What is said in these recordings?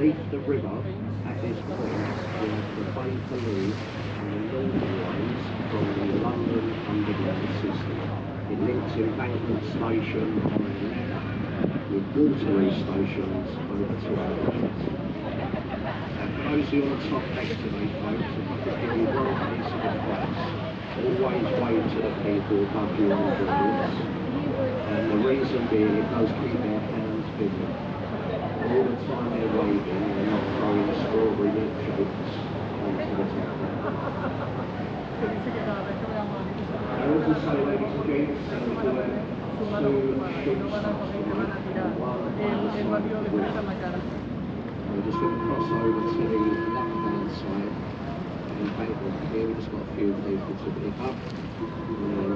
Beneath the river, at this point, we have the Bakerloo and the Northern Lines from the London Underground system. It links Embankment Station on the left with Waterloo stations over to our right. Now, for those of you on the top deck today, folks, if I could give you one piece of advice, always wave to the people above you on the bridges. And the reason being, it does keep their hands busy. All the time they're waving, they're not throwing strawberry milkshakes onto the top deck. I also say, ladies and gents, that we do have two ship stops tonight, one either side of the bridge. We're just going to cross over to the left-hand side and Embankment here. We've just got a few people to pick up. And then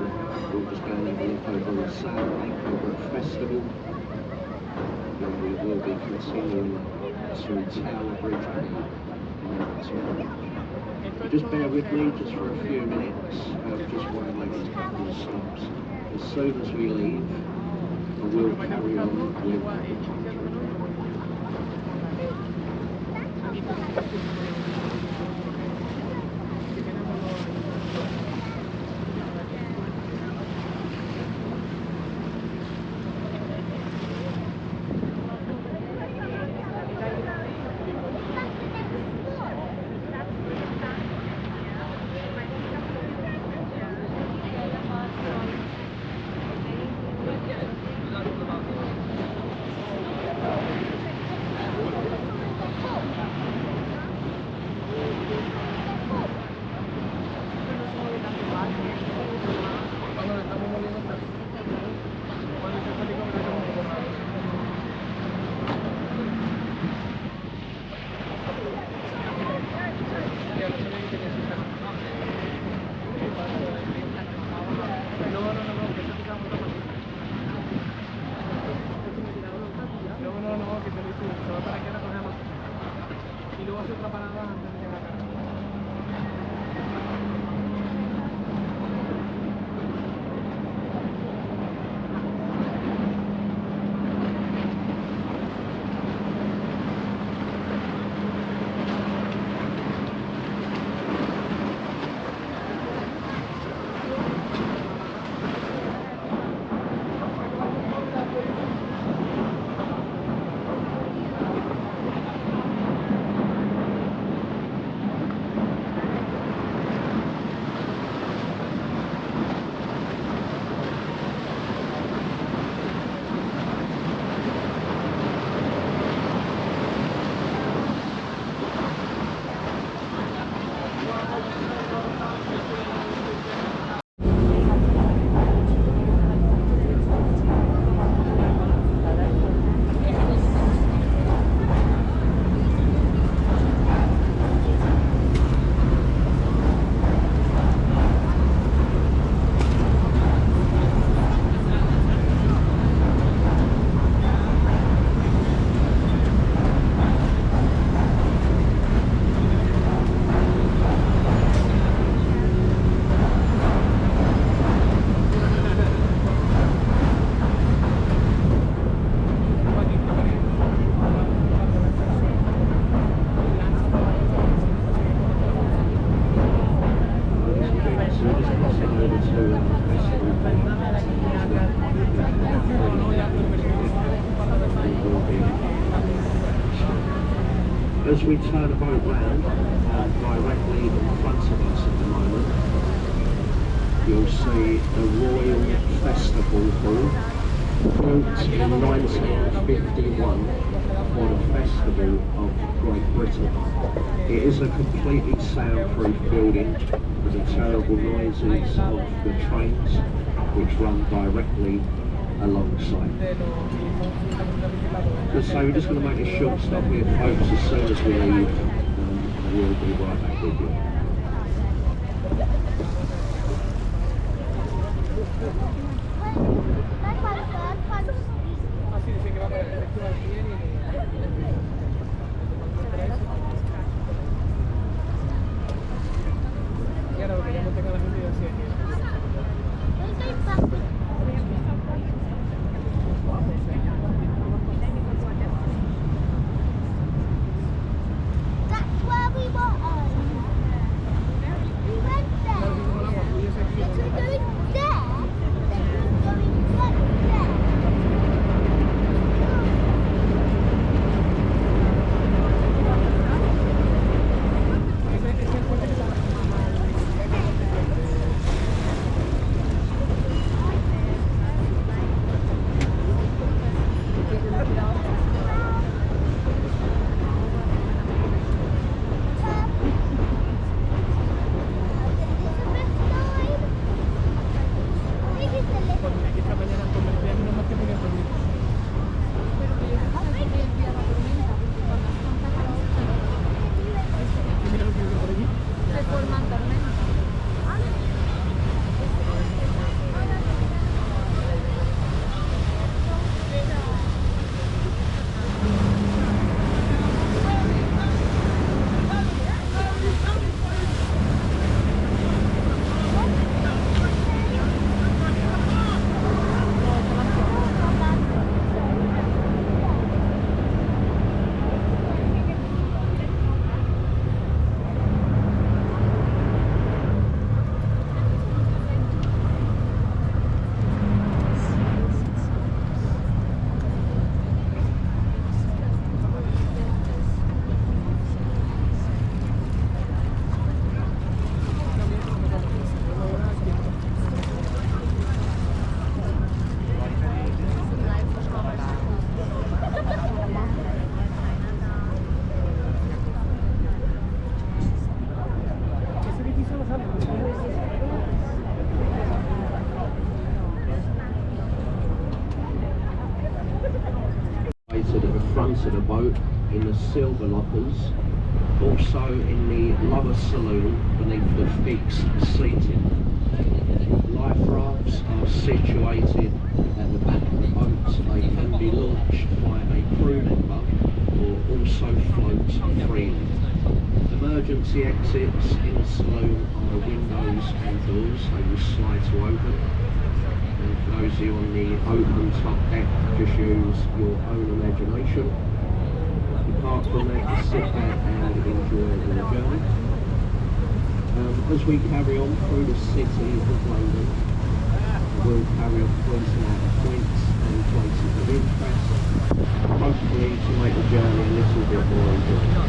we'll just go and have a look over on the South Bank over at Festival. And we will be continuing to Tower Bridge and Maritime. Just bear with me just for a few minutes, just while I make a couple of stops. As soon as we leave, I will carry on with as we turn the boat round directly in front of us at the moment, you'll see the Royal Festival Hall, built in 1951 for the Festival of Great Britain. It is a completely soundproof building with the terrible noises of the trains which run directly alongside. So we're just going to make a short stop here, folks, as soon as we leave, and we'll be right back with you. situated at the front of the boat in the silver lockers, also in the lower saloon beneath the fixed seating. Life rafts are situated at the back of the boat. They can be launched by a crew member or also float freely. Emergency exits in the saloon are the windows and doors. They will slide to open. And for those of you on the open top deck, just use your own imagination. Apart from that, sit back and enjoy the journey. As we carry on through the city of London, we'll carry on pointing out points and places of interest, hopefully to make the journey a little bit more enjoyable.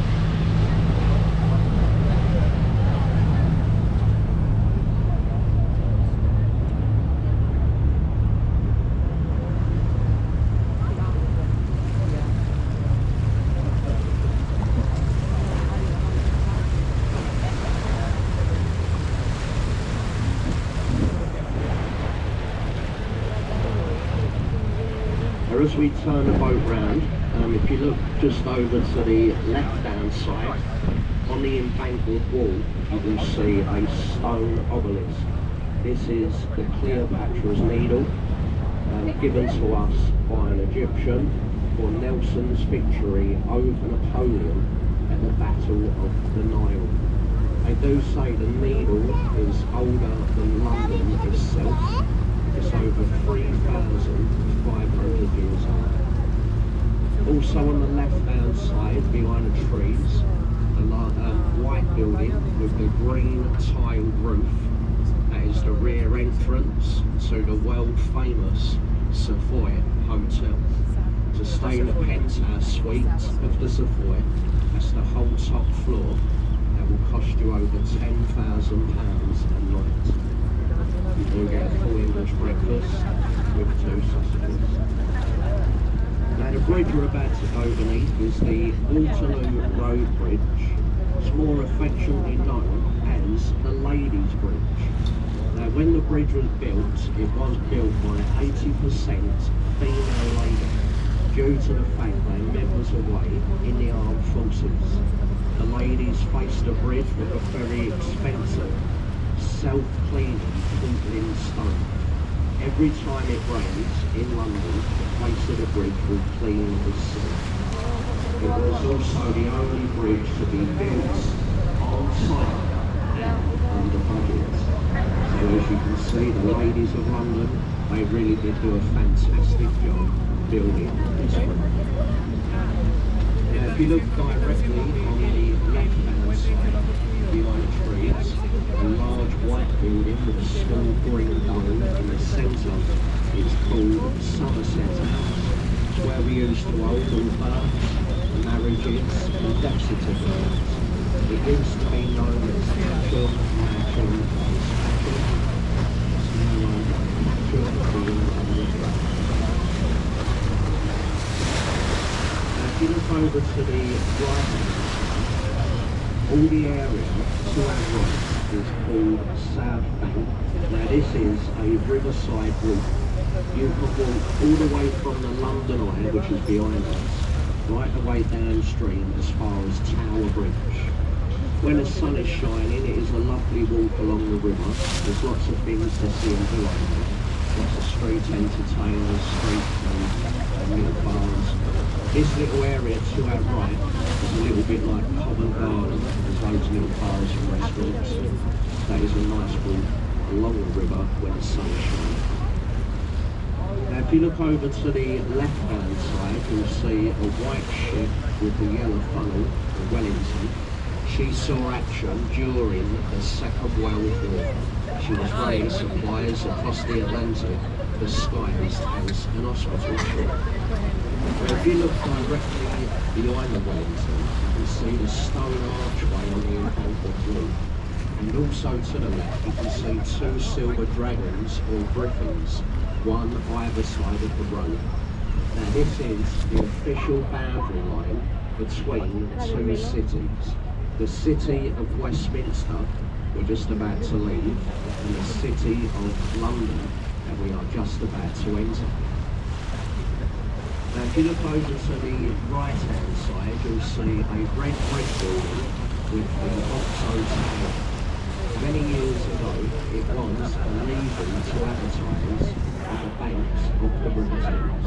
As we turn the boat round, if you look just over to the left-hand side, on the embankment wall, you will see a stone obelisk. This is the Cleopatra's Needle, given to us by an Egyptian for Nelson's victory over Napoleon at the Battle of the Nile. They do say the needle is older than London itself. It's over 3,500 years old. Also on the left-hand side, behind the trees, a white building with the green tiled roof. That is the rear entrance to the world-famous Savoy Hotel. To stay in the penthouse suite of the Savoy, that's the whole top floor. That will cost you over £10,000 a night. You do get a full English breakfast with 2 sausages. Now the bridge we're about to go beneath is the Waterloo Road Bridge. It's more affectionately known as the Ladies' Bridge. Now when the bridge was built, it was built by 80% female ladies due to the fact they members away in the armed forces. The ladies faced the bridge with a very expensive self-cleaning Portland stone. Every time it rains in London, the face of the bridge will clean the sea. It was also the only bridge to be built on time and under budget. So as you can see, the ladies of London, they really did do a fantastic job building this bridge. Now if you look directly on the left-hand side, behind the trees, a large white building with a small green dome in the centre is called Somerset House. It's where we used to hold all births, marriages and death certificates. It used to be known as Hatcham, Matcham and Spatcham. It's now Hatcham, Bean and River. If you look over to the right-hand side, all the area to our right is called South Bank. Now this is a riverside route. You can walk all the way from the London Eye, which is behind us, right the way downstream as far as Tower Bridge. When the sun is shining, it is a lovely walk along the river. There's lots of things to see and do over there. Lots of street entertainers, street and milk bars. This little area to our right is a little bit like Covent Garden. There's loads of little bars and restaurants. That is a nice walk along the river when the sun is shining. Now if you look over to the left-hand side, you'll see a white ship with the yellow funnel, the Wellington. She saw action during the Second World War. She was running supplies across the Atlantic, disguised as an hospital ship. Now if you look directly behind the Wellington, you can see the stone archway on the embankment roof. And also to the left, you can see 2 silver dragons or griffins, one either side of the road. Now this is the official boundary line between the 2 cities. The city of Westminster we're just about to leave, and the city of London that we are just about to enter. Now if you look over to the right hand side, you'll see a red brick building with the OXO tower. Many years ago, it was illegal to advertise on the banks of the River Thames.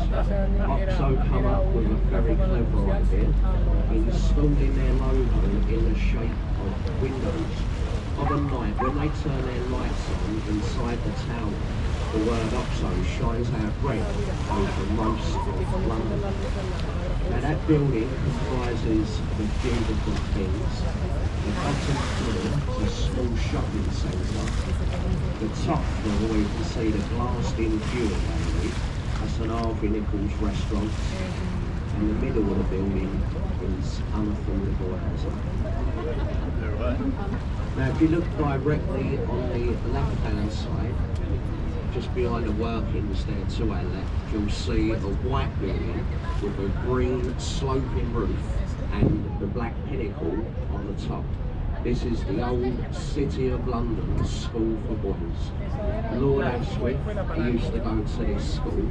OXO come up with a very clever idea, installing their logo in the shape of windows. Of a night, when they turn their lights on inside the tower, the word OXO shines out red over most of London. Now that building comprises of a few different things. The bottom floor is a small shopping centre. The top floor you can see the glassed-in view gallery. That's an Harvey Nichols restaurant. And the middle of the building is unaffordable housing. Now if you look directly on the left-hand side, just behind the workings there to our left, you'll see a white building with a green sloping roof and the black pinnacle on the top. This is the old City of London School for Boys. Lord Asquith, he used to go to this school.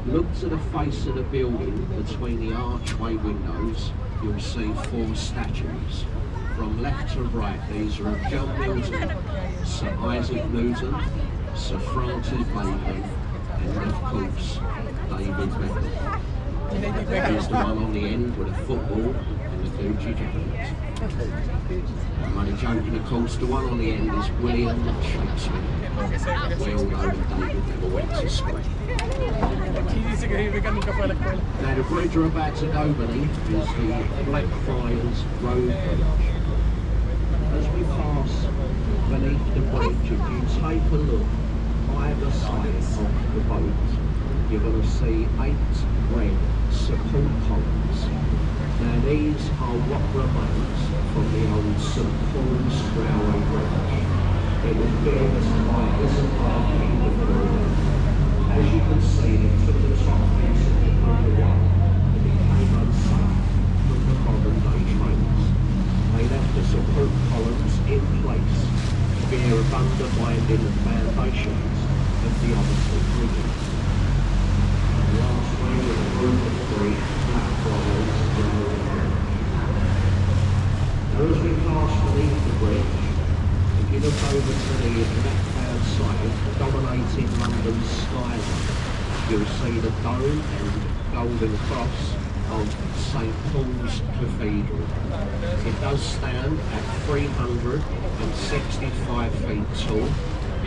Look to the face of the building between the archway windows, you'll see 4 statues. From left to right, these are of John Milton, Sir Isaac Newton, Sir Francis Bacon, and of course, David Beckham. Here's the one on the end with a football and the Gucci jacket. I'm only joking, of course, the one on the end is William Shakespeare. We all know that David never went to school. Now the bridge we're about to go beneath is the Blackfriars Road Bridge. As we pass beneath the bridge, if you take a look either side of the boat, you're going to see 8 red support columns. Now these are what remains from the old St Paul's Railway Bridge. It was built by Isabel King of Greenwich. As you can see, it took the top piece of the number 1 and became unsafe from the modern day trains. They left the support columns in place for fear of undermining the foundations of the other 2 bridges. Lastly, with a group of 3 Blackfriars Railway Bridge. Now as we pass beneath the bridge, if you look over to the left-hand side, dominating London's skyline, you'll see the dome and golden cross of St Paul's Cathedral. It does stand at 365 feet tall,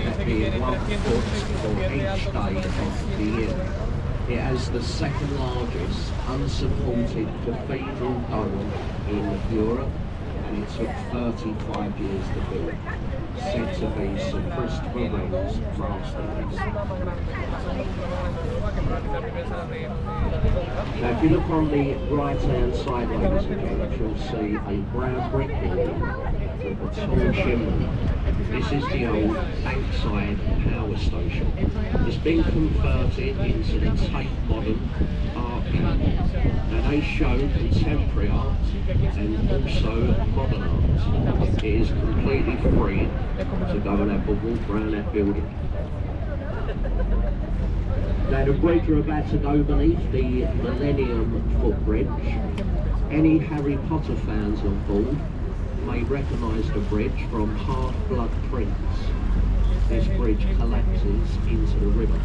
that being 1 foot for each day of the year. It has the second largest unsupported cathedral dome in Europe, and it took 35 years to build. Said to be Sir Christopher Wren's masterpiece. Now if you look on the right hand side, ladies and gentlemen, you'll see a brown brick building with a tall chimney. This is the old Bankside power station. It's been converted into the Tate Modern art gallery. Now they show contemporary art and also modern art. It is completely free to go and have a walk around that building. Now the bridge we're about to go beneath, the Millennium Footbridge. Any Harry Potter fans on board may recognise the bridge from Half-Blood Prince. This bridge collapses into the river.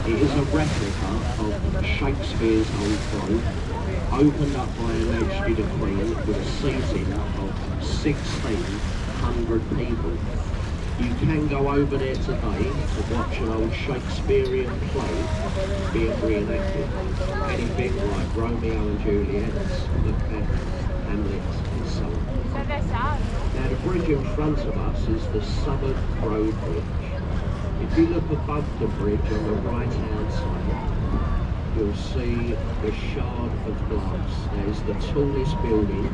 It is a replica of Shakespeare's old globe, opened up by an alleged decree with a seating of 1,600 people. You can go over there today to watch an old Shakespearean play being reenacted. Anything like Romeo and Juliet, Macbeth, Hamlet, and so on. Now the bridge in front of us is the Southwark Road Bridge. If you look above the bridge on the right hand side, you'll see the Shard of Glass. That is the tallest building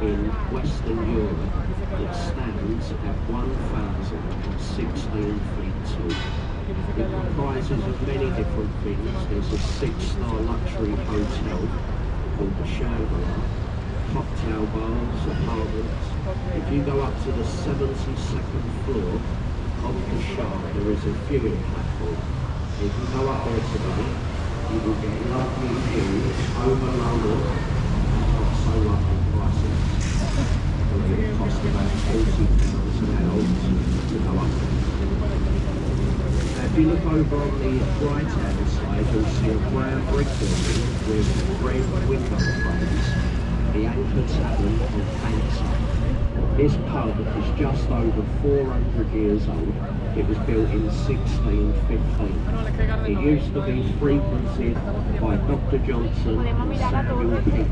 in Western Europe. It stands at 1,016 feet tall. It comprises of many different things. There's a 6-star luxury hotel called the Chandelier, cocktail bars, apartments. If you go up to the 72nd floor of the Shard, there is a viewing platform. If you go up there today, you will get lovely views over London, not so lovely prices. It will cost about £40 an hour to go up there. Now, if you look over on the right hand side, you'll see a brown brick building with red window frames, the Anchor Tavern of Bankside. This pub is just over 400 years old. It was built in 1615. It used to be frequented by Dr. Johnson and Samuel Pepys,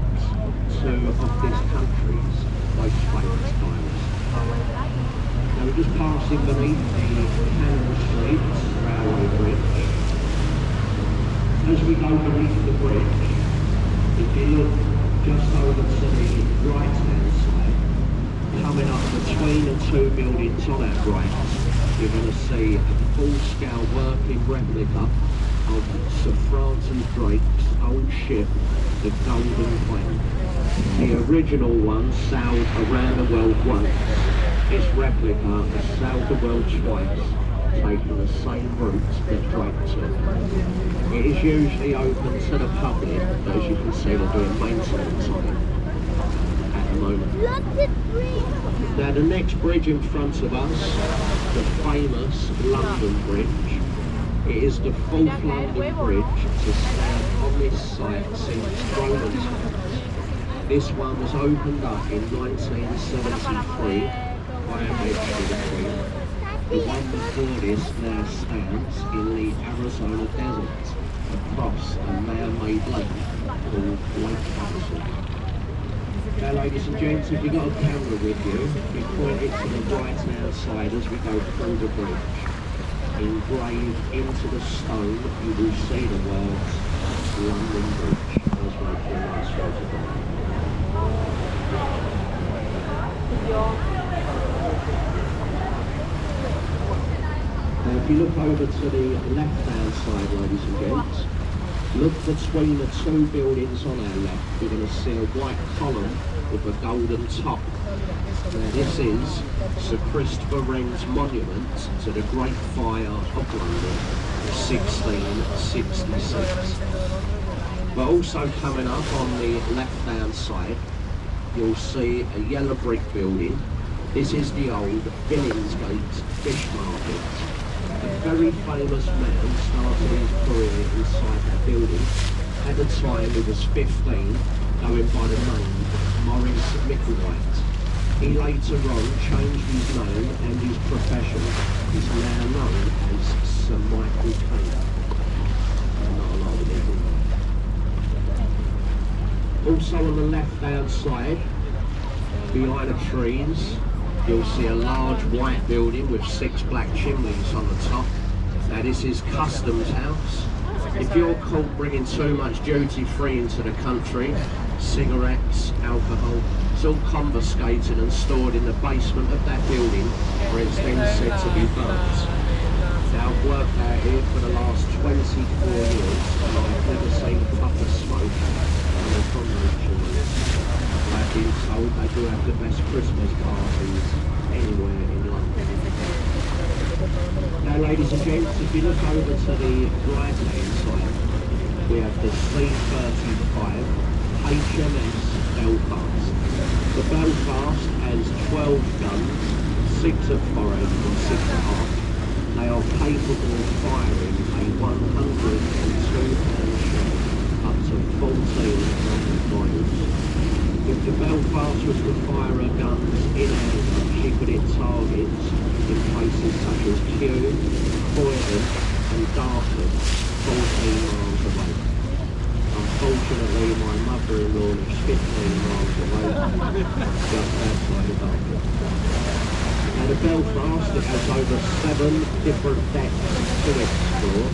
two of this country's most famous diners. Now we're just passing beneath the Cannon Street Railway Bridge. As we go beneath the bridge, if you look just over to the right hand side, coming up between the two buildings on our right, you're going to see a full-scale working replica of Sir Francis Drake's old ship, the Golden Queen. The original one sailed around the world once. This replica has sailed the world twice, taking the same route that Drake took. It is usually open to the public, but as you can see they're doing maintenance on it at the moment. Now the next bridge in front of us, the famous London Bridge. It is the 4th London Bridge to stand on this site since Roman times. This one was opened up in 1973 by avid. The one before this now stands in the Arizona desert across a man-made lake called Lake Hudson. Now ladies and gents, if you've got a camera with you, you point it to the right hand side as we go through the bridge. Engraved into the stone, you will see the words London Bridge, as well as a nice photograph. Now if you look over to the left hand side, ladies and gents, look between the two buildings on our left. You're going to see a white column with a golden top. Now this is Sir Christopher Wren's monument to the Great Fire of London of 1666. But also coming up on the left hand side, you'll see a yellow brick building. This is the old Billingsgate Fish Market. A very famous man started his career inside that building. At the time he was 15, going by the name Maurice Micklewhite. He later on changed his name and his profession is now known as Sir Michael Caine. Not a lot of people. Also on the left hand side, behind the trees, you'll see a large white building with 6 black chimneys on the top. Now this is Customs House. If you're caught bringing too much duty free into the country, cigarettes, alcohol, it's all confiscated and stored in the basement of that building where it's then said to be burnt. Now I've worked out here for the last 24 years and I've never seen a puff of smoke coming from those chimneys. I've been told they do have the best Christmas parties anywhere in London. Now ladies and gents, if you look over to the right hand side, we have the C-35 HMS Belfast. The Belfast has 12 guns, 6 at forward and 6 at aft. They are capable of firing a 102-pound shot up to 14 miles. If the Belfast was to fire her guns in air, she could hit targets in places such as Kew, Croydon and Dartford, 14 miles away. Unfortunately, my mother-in-law lives 15 miles away, just outside of Bath. Now the Belfast, it has over 7 different decks to explore,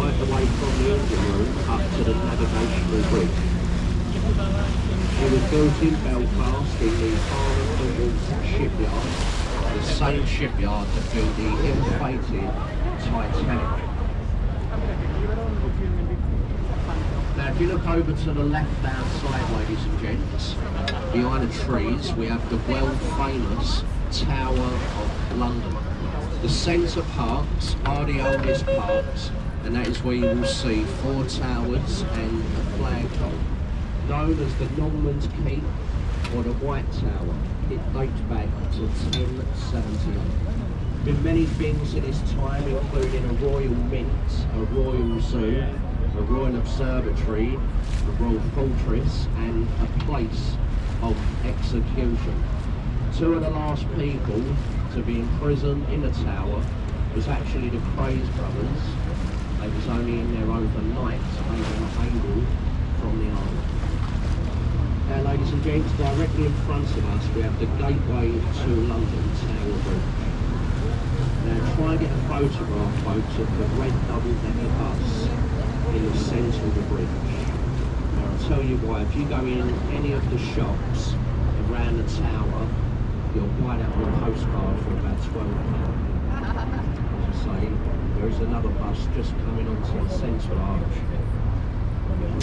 right away from the engine room up to the navigational bridge. It was built in Belfast in the Harland shipyard, the same shipyard that built the ill-fated Titanic. Now if you look over to the left-hand side, ladies and gents, behind the trees we have the world-famous Tower of London. The centre parks are the oldest parks, and that is where you will see 4 towers and a flagpole, known as the Norman's Keep or the White Tower. It dates back to 1078. Been many things in this time, including a royal mint, a royal zoo, a royal observatory, a royal fortress, and a place of execution. 2 of the last people to be imprisoned in the tower was actually the Craze brothers. They was only in there overnight, they were able from the army. Now ladies and gents, directly in front of us we have the gateway to London Tower Bridge. Now try and get a photograph, folks, of the red double-decker bus in the centre of the bridge. Now I'll tell you why, if you go in any of the shops around the tower, you'll buy that on a postcard for about £12. As I say, there is another bus just coming onto the central arch.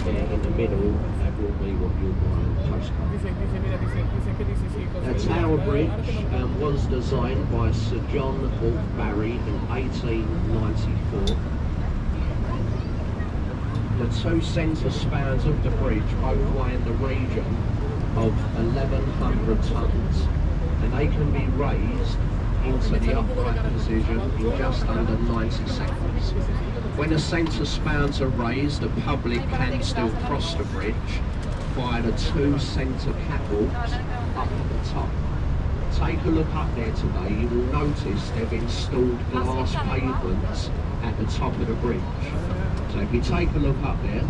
There in the middle, that will be what you'll buy on a postcard. The Tower Bridge was designed by Sir John Hawke Barry in 1894. The 2 centre spans of the bridge both lie in the region of 1,100 tonnes, and they can be raised into the upright position in just under 90 seconds. When the centre spans are raised, the public can still cross the bridge via the 2 centre catwalks up at the top. Take a look up there today, you will notice they've installed glass pavements at the top of the bridge. So if you take a look up there,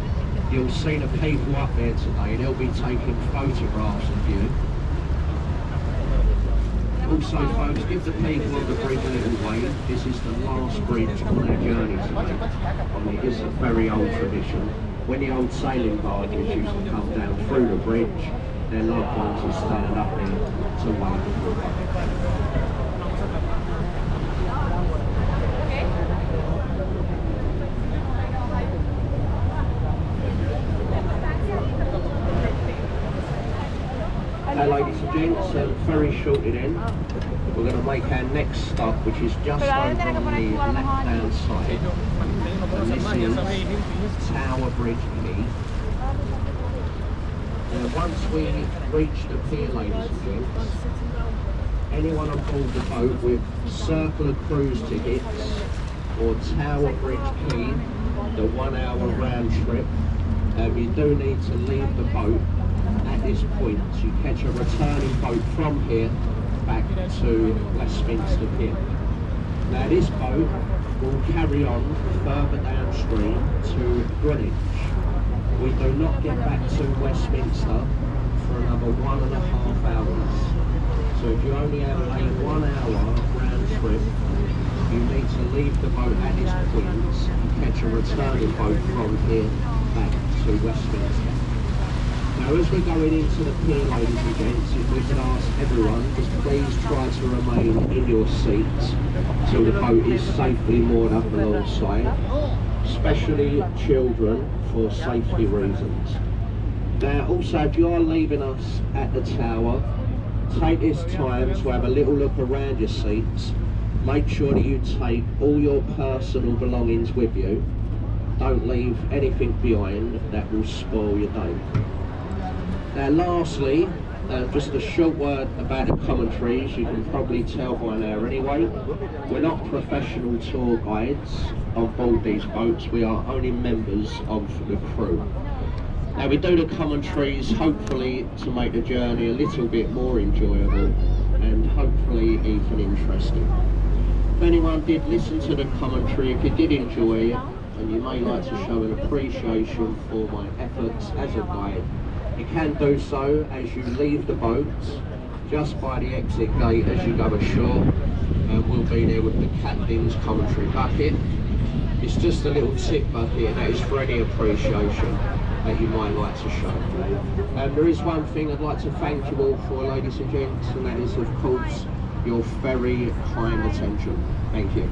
you'll see the people up there today, they'll be taking photographs of you. Also folks, give the people on the bridge a little wave. This is the last bridge on our journey today. I mean, it's a very old tradition. When the old sailing barges used to come down through the bridge, their loved ones would stand up there to wave. Ladies and gents, very shortly then, we're going to make our next stop, which is just over on the left-hand side, and this is Tower Bridge Quay. Now once we reach the pier, ladies and gents, anyone on board the boat with Circular Cruise tickets or Tower Bridge Quay, the 1-hour round trip, you do need to leave the boat at this point. You catch a returning boat from here back to Westminster Pier. Now this boat will carry on further downstream to Greenwich. We do not get back to Westminster for another 1.5 hours. So if you only have a 1-hour round trip, you need to leave the boat at this point and catch a returning boat from here back to Westminster. Now as we're going into the pier, ladies and gents, if we can ask everyone, just please try to remain in your seats till the boat is safely moored up alongside, especially children for safety reasons. Now also, if you are leaving us at the tower, take this time to have a little look around your seats. Make sure that you take all your personal belongings with you. Don't leave anything behind that will spoil your day. Now lastly, just a short word about the commentaries. You can probably tell by now anyway, we're not professional tour guides on board these boats, we are only members of the crew. Now we do the commentaries hopefully to make the journey a little bit more enjoyable and hopefully even interesting. If anyone did listen to the commentary, if you did enjoy it, and you may like to show an appreciation for my efforts as a guide, you can do so as you leave the boat just by the exit gate as you go ashore. We'll be there with the captain's commentary bucket. It's just a little tip bucket, that is for any appreciation that you might like to show. There is one thing I'd like to thank you all for, ladies and gents, and that is, of course, your very kind attention. Thank you.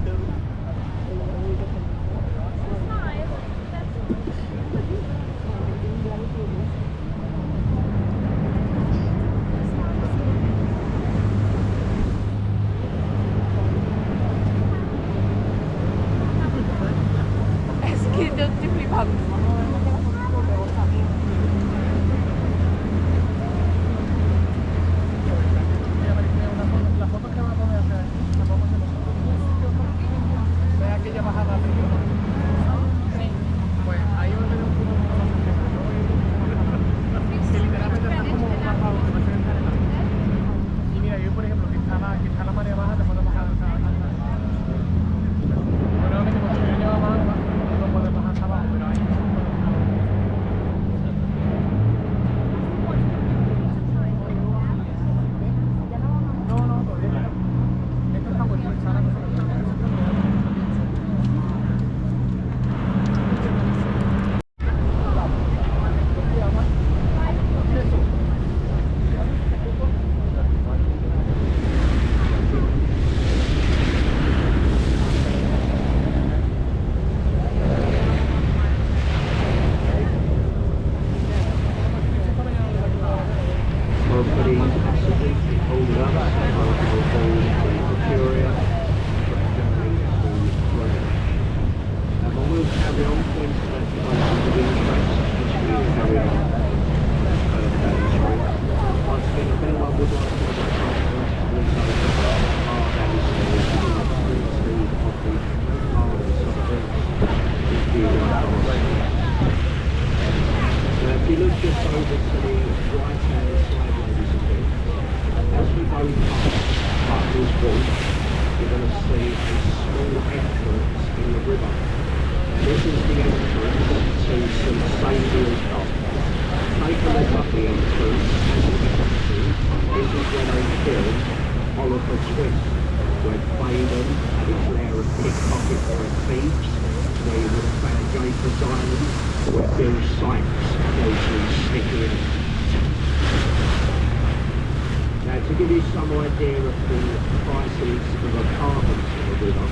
To give you some idea of the prices of apartments in the river,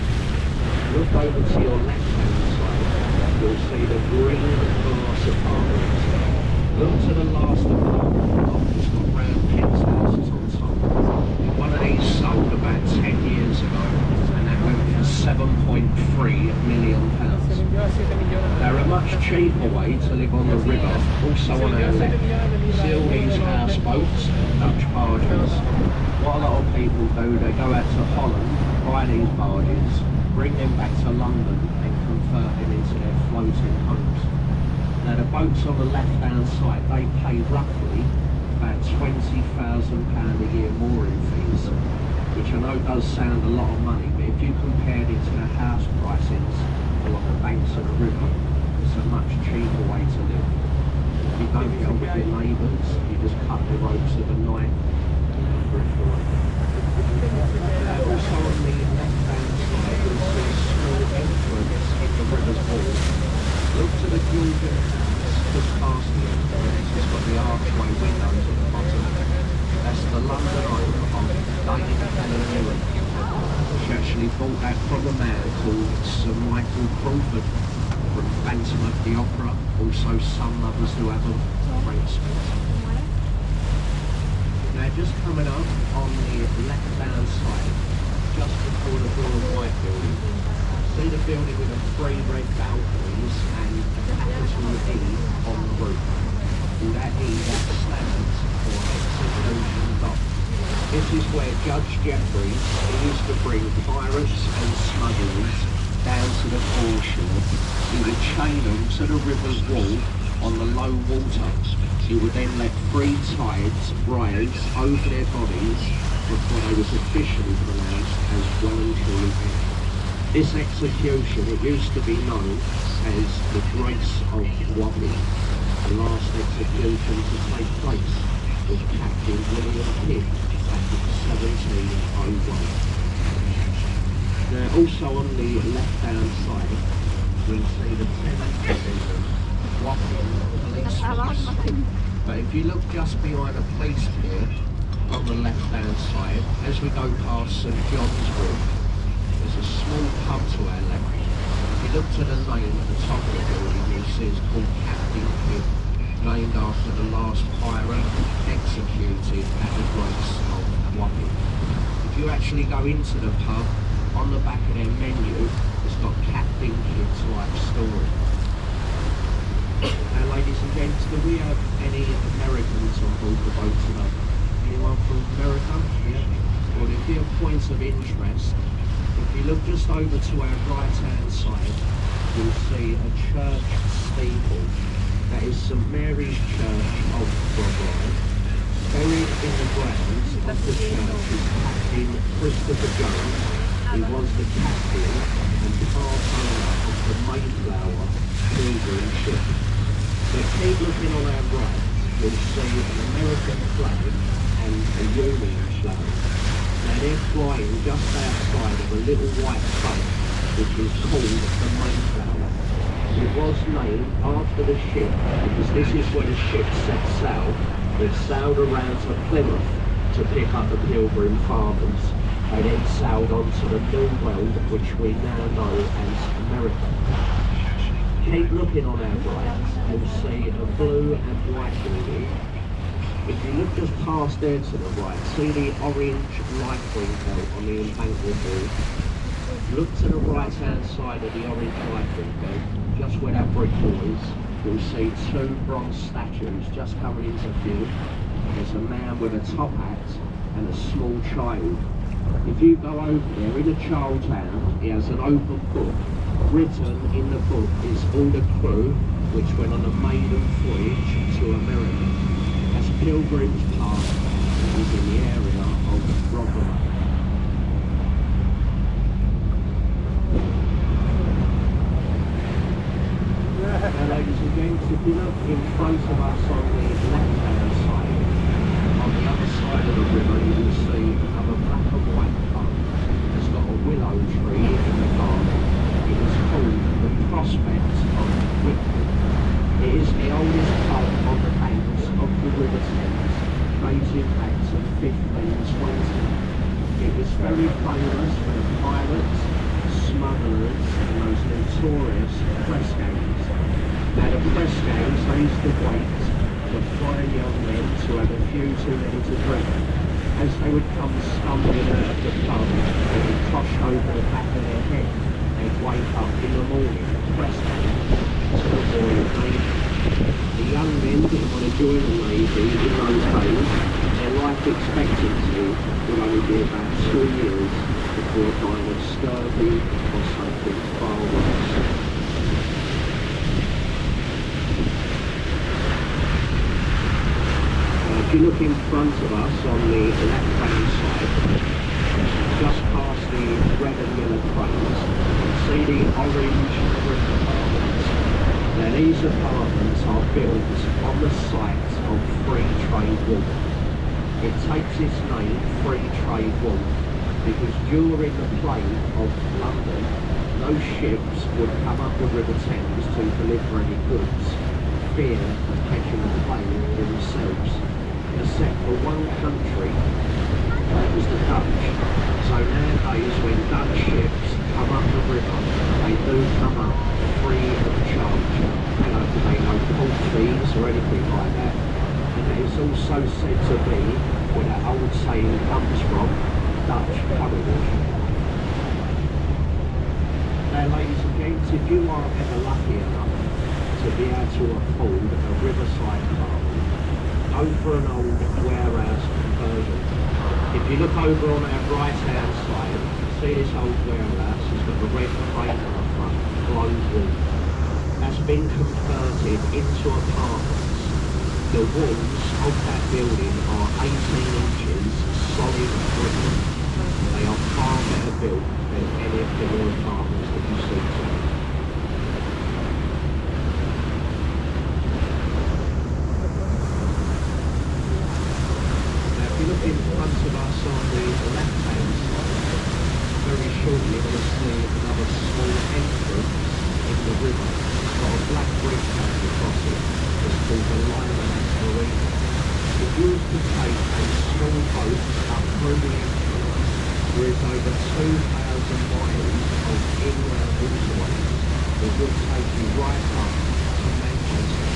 look over to your left-hand side, you'll see the green glass apartments. Look to the last apartment, it's got round penthouses on top. One of these sold about 10 years ago, and that went for £7.3 million. There are a much cheaper way to live on the river, also on our left. See all these houseboats, Dutch barges. What a lot of people do, they go out to Holland, buy these barges, bring them back to London and convert them into their floating homes. Now the boats on the left hand side, they pay roughly about £20,000 a year mooring fees, which I know does sound a lot of money, but if you compared it to the house prices along the banks of the river, it's a much cheaper way to live. You don't get on with your neighbours, you just cut the ropes of a knife and drift away. Also on the left hand side you'll see a small entrance in the river's wall. Look to the gilded house just past the entrance, it's got the archway windows at the bottom. That's the London home of Dame Helen Mirren. She actually bought that from a man called Sir Michael Crawford from Phantom of the Opera, also Some Lovers Do Have Them, Frank Spencer. Now just coming up on the left hand side, just before the blue and white building, see the building with the 3 red balconies and a capital E on the roof. Well, that E, that stands for Execution Dock. This is where Judge Jeffreys used to bring pirates and smugglers down to the foreshore. He would chain them to the river's wall on the low water. He would then let 3 tides rise over their bodies before they was officially pronounced as well and truly dead. This execution, it used to be known as the Grace of Wapping. The last execution to take place was Captain William Pitt back in 1701. Now also on the left-hand side, you'll see the Thames Wapping police force. But if you look just behind the police pier, on the left-hand side, as we go past St John's Wood, there's a small pub to our left. If you look to the name at the top of the building, you'll see it's called Captain Pitt, named after the last pirate executed at the Grace of Wapping. If you actually go into the pub, on the back of their menu, it's got Captain Pitt's life story. Now, ladies and gents, do we have any Americans on board the boat today? Anyone from America? Yeah. Well, if you have points of interest, if you look just over to our right-hand side, you'll see a church steeple. That is St Mary's Church of Greenwich. Buried in the grounds of the church is Captain Christopher Jones. He was the captain and part owner of the Mayflower pilgrim ship. So keep looking on our right, you'll see an American flag and a Union flag. Now they're flying just outside of a little white boat which is called the Mayflower. It was named after the ship because this is where the ship set sail. It sailed around to Plymouth to pick up the Pilgrim Fathers. They then sailed on to the New World, which we now know as America. Keep looking on our right, you'll see a blue and white building. If you look just past there to the right, see the orange light green belt on the embankment board. Look to the right hand side of the orange light green belt, just where that brick wall is, you'll see two bronze statues just coming into view. There's a man with a top hat and a small child. If you go over there, in the child's hand, he has an open book. Written in the book is all the crew which went on a maiden voyage to America. As Pilgrim's Park is in the area of Rotherham. Now ladies and gents, if you look in front of us on the left-hand side, on the other side of the river you will see another black and white pub. It's got a willow tree in the garden. It is called the Prospect of Whitby. It is the oldest pub on the banks of the River Thames, dating back to 1520. It was very famous for the pirates, smugglers and those notorious press gangs. Now the press gangs, they used to wait for fine young men to have a few too many to drink. As they would come stumbling out of the pub, they would toss over the back of their head. They'd wake up in the morning, press gangs, to avoid danger. The young men didn't want to join the Navy in those days. Their life expectancy would only be about 2 years before dying of scurvy or something far worse. If you look in front of us on the left-hand side, just past the red and yellow cranes, see the orange brick apartments. Now these apartments are built on the site of Free Trade Wharf. It takes its name, Free Trade Wharf, because during the plague of London, no ships would come up the River Thames to deliver any goods, fear of catching the plague themselves. Except for one country, that was the Dutch. So nowadays when Dutch ships come up the river, they do come up free of charge. They don't pay no port fees or anything like that. And that is also said to be where that old saying comes from, Dutch courage. Now ladies and gents, if you are ever lucky enough to be able to afford a riverside apartment, go for an old warehouse conversion. If you look over on our right hand side, see this old warehouse, it's got the red crane on the front, closed wall. That's been converted into apartments. The walls of that building are 18 inches solid brick. They are far better built than any of the new apartments that you see today. you're going to see another small entrance in the river. It's got a black bridge going across it. It's called the Maritime. If you was to take a small boat up through the entrance, there is over 2,000 miles of inland waterways that would take you right up to Manchester.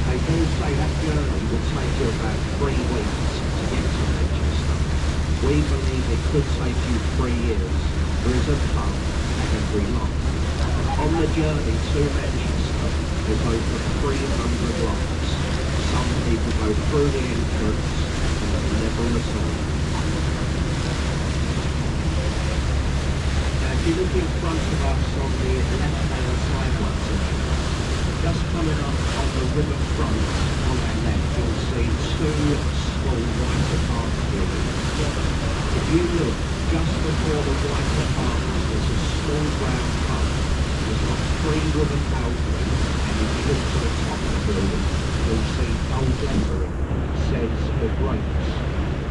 They do say that journey would take you about 3 weeks to get to Manchester. We believe it could take you 3 years. There is a pub at every lock. On the journey to Manchester, there's over 300 locks. Some people go through the entrance and never return. Now if you look in front of us on the left-hand side once again, just coming up on the river front on our left, you'll see 2 small white apartment buildings. If you look just before the white apartments, there's a small brown pub. It's got 3 wooden balconies, and if you look to the top of the building, you'll see gold lettering says the grapes.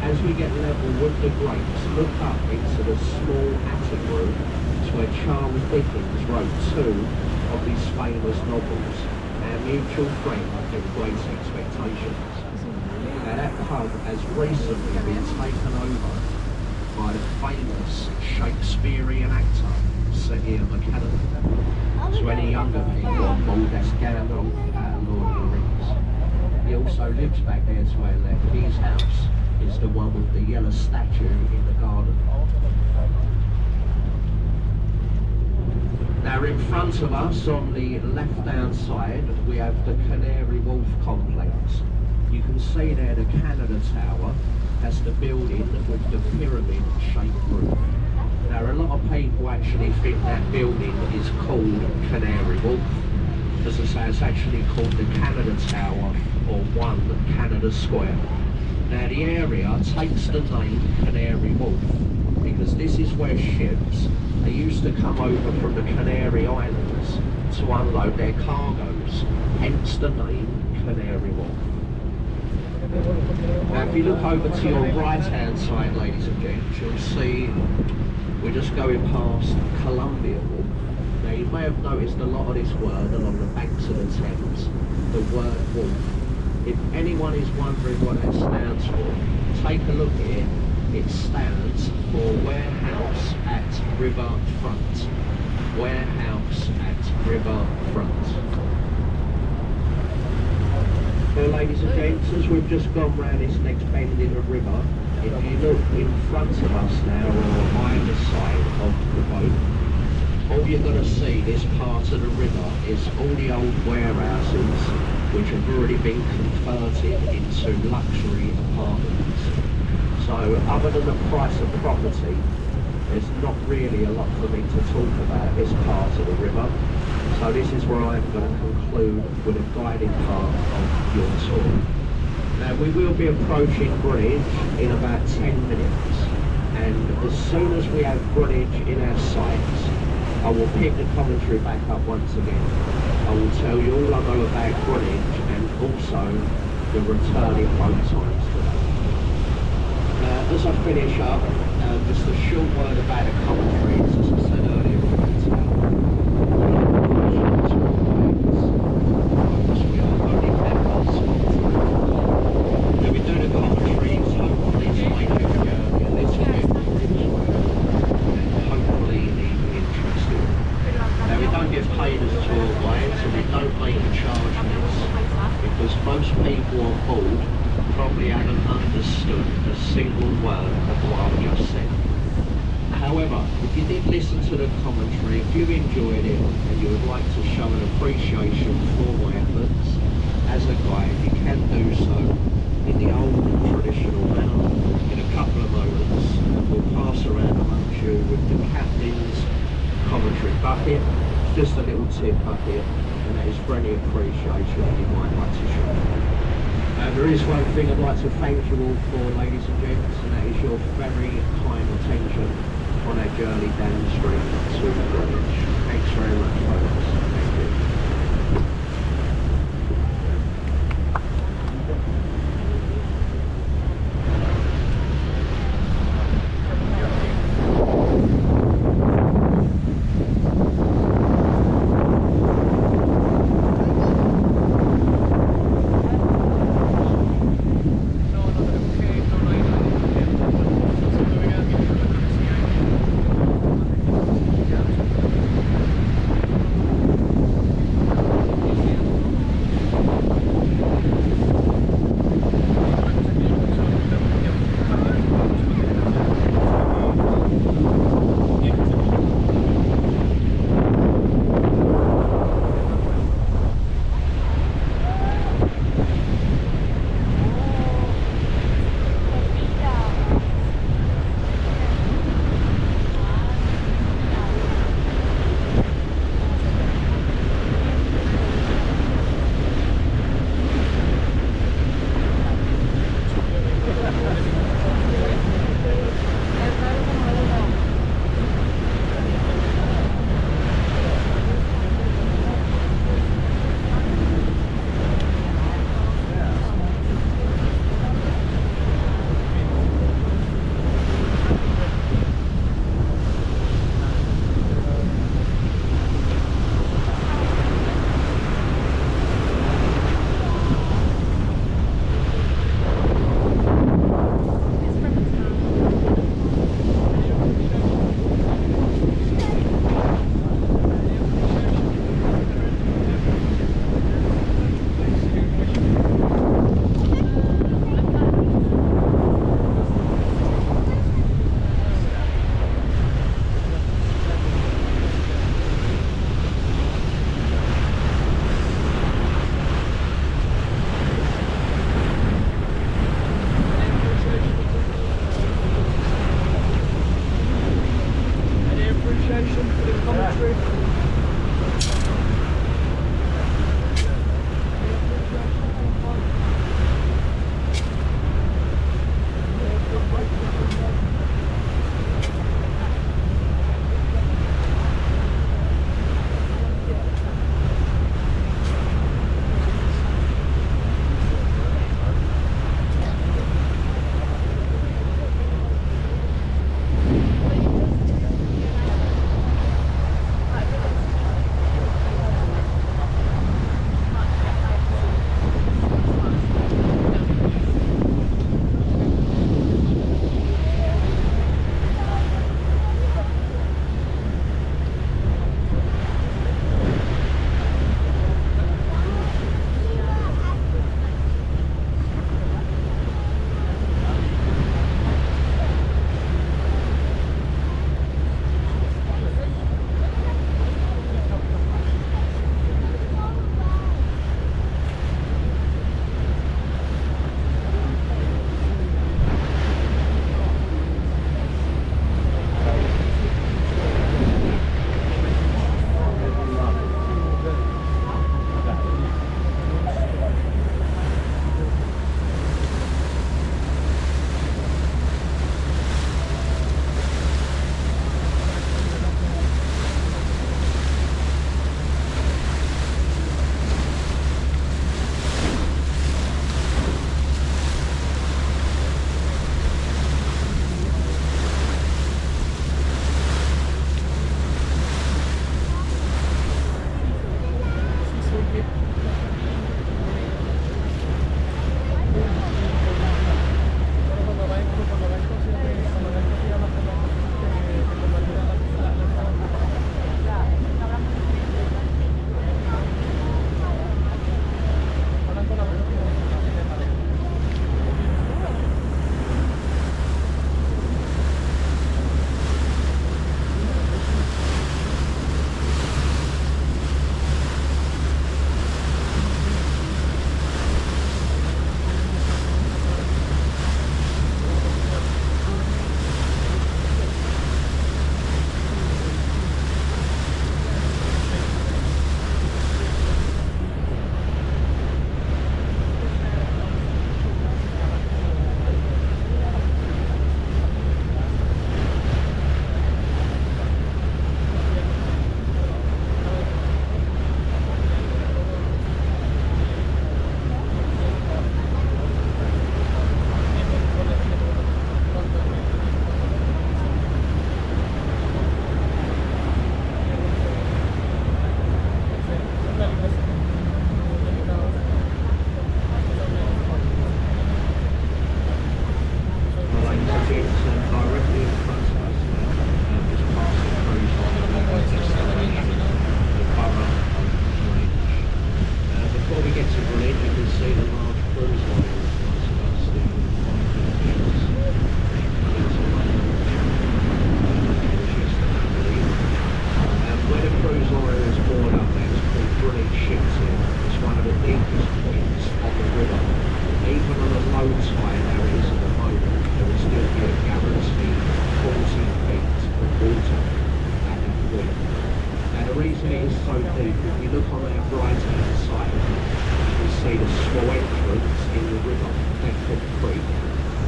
As we get level with the grapes, look up into the small attic room to where Charles Dickens wrote 2 of his famous novels, Our Mutual Friend and Great Expectations. Now that pub has recently been taken over by the famous Shakespearean actor Sir Ian McKellen. So any younger people on board, that's Gandalf and Lord of the Rings. He also lives back there to our left. His house is the one with the yellow statue in the garden. Now in front of us on the left-hand side we have the Canary Wharf complex. You can see there the Canada Tower. That's the building with the pyramid-shaped roof. Now a lot of people actually think that building is called Canary Wharf. As I say, it's actually called the Canada Tower or 1 Canada Square. Now the area takes the name Canary Wharf because this is where ships, they used to come over from the Canary Islands to unload their cargoes, hence the name Canary Wharf. Now if you look over to your right hand side, ladies and gents, you'll see we're just going past Columbia Wharf. Now you may have noticed a lot of this word along the banks of the Thames, the word wharf. If anyone is wondering what that stands for, take a look here. It stands for Warehouse at River Front. Warehouse at River Front. Now ladies and gents, as we've just gone round this next bend in the river, if you look in front of us now or either side of the boat, all you're going to see this part of the river is all the old warehouses which have already been converted into luxury apartments. So other than the price of property, there's not really a lot for me to talk about this part of the river. So this is where I'm going to conclude with a guiding part of your tour. Now we will be approaching Greenwich in about 10 minutes, and as soon as we have Greenwich in our sights, I will pick the commentary back up once again. I will tell you all I know about Greenwich and also the returning boat times today. As I finish up, just a short word about the commentaries. As I said earlier, we are only members of the Now we do the commentaries, hopefully to make your journey a little bit more enjoyable and hopefully even interesting. Now we don't get paid as tour guides and we don't make a charge for this because most people on board probably haven't understood a single word of what I've just said. However, if you did listen to the commentary, if you enjoyed it and you would like to show an appreciation for my efforts as a guide, you can do so in the old traditional manner. In a couple of moments, we'll pass around amongst you with the captain's commentary bucket, just a little tip bucket, and that is for any appreciation you might like to show. There is one thing I'd like to thank you all for, ladies and gents, and that is your very kind attention on our journey downstream to Greenwich. Thanks very much, folks. Thank you. navigation, put in commentary.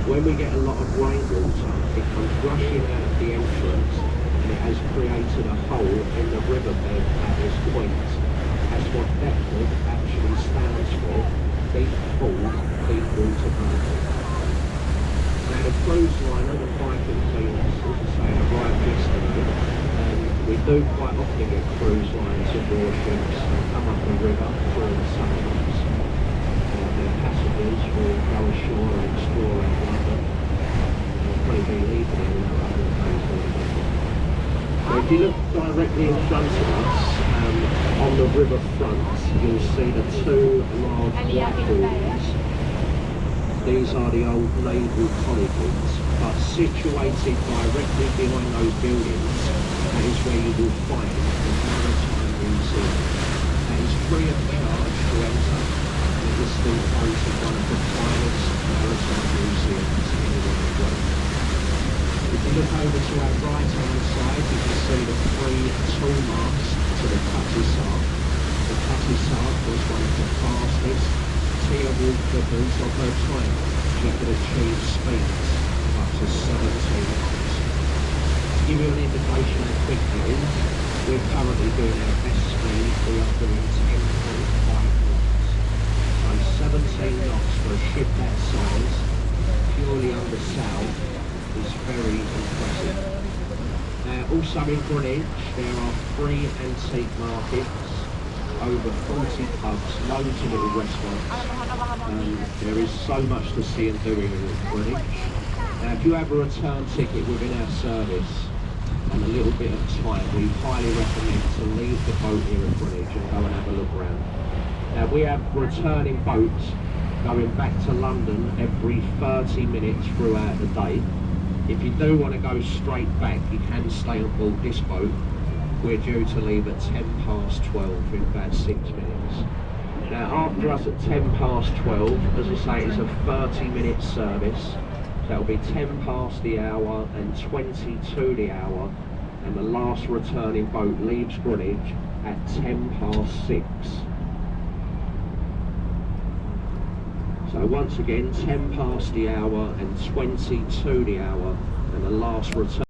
When we get a lot of rainwater, it comes rushing out of the entrance and it has created a hole in the riverbed at this point. That's what depth actually stands for, deep pool, deep water bathing. Now the cruise liner, the piping cleaners, as I say, arrived yesterday. We do quite often get cruise lines and warships come up the river during the summer months. Passengers will go ashore and explore in London. They'll probably be leaving in a couple of days. So if you look directly in front of us, on the river front, you'll see the two large white buildings. These are the old naval colleges, but situated directly behind those buildings, that is where you will find the Maritime Museum. That is free of charge to enter. It is still voted one of the finest maritime museums anywhere in the world. If you look over to our right hand side, you can see the 3 tall masts to the cathedrals. The cathedrals was one of the fastest tier walkables of her time. She could achieve speeds up to 17 knots. To give you an indication how quick it is, we're currently doing our best speed. We are doing 10.5 knots. So 17 knots for a ship that size, purely under sail, is very impressive. Also in Greenwich, there are 3 antique markets, over 40 pubs, loads of little restaurants. There is so much to see and do in Greenwich. Now, if you have a return ticket within our service and a little bit of time, we highly recommend to leave the boat here at Greenwich and go and have a look around. Now, we have returning boats going back to London every 30 minutes throughout the day. If you do want to go straight back, you can stay on board this boat. We're due to leave at 12:10 in about 6 minutes. Now after us at 12:10, as I say, it's a 30-minute service. So that'll be 10 past the hour and 20 to the hour. And the last returning boat leaves Greenwich at 6:10. So once again, 10 past the hour and 20 to the hour, and the last return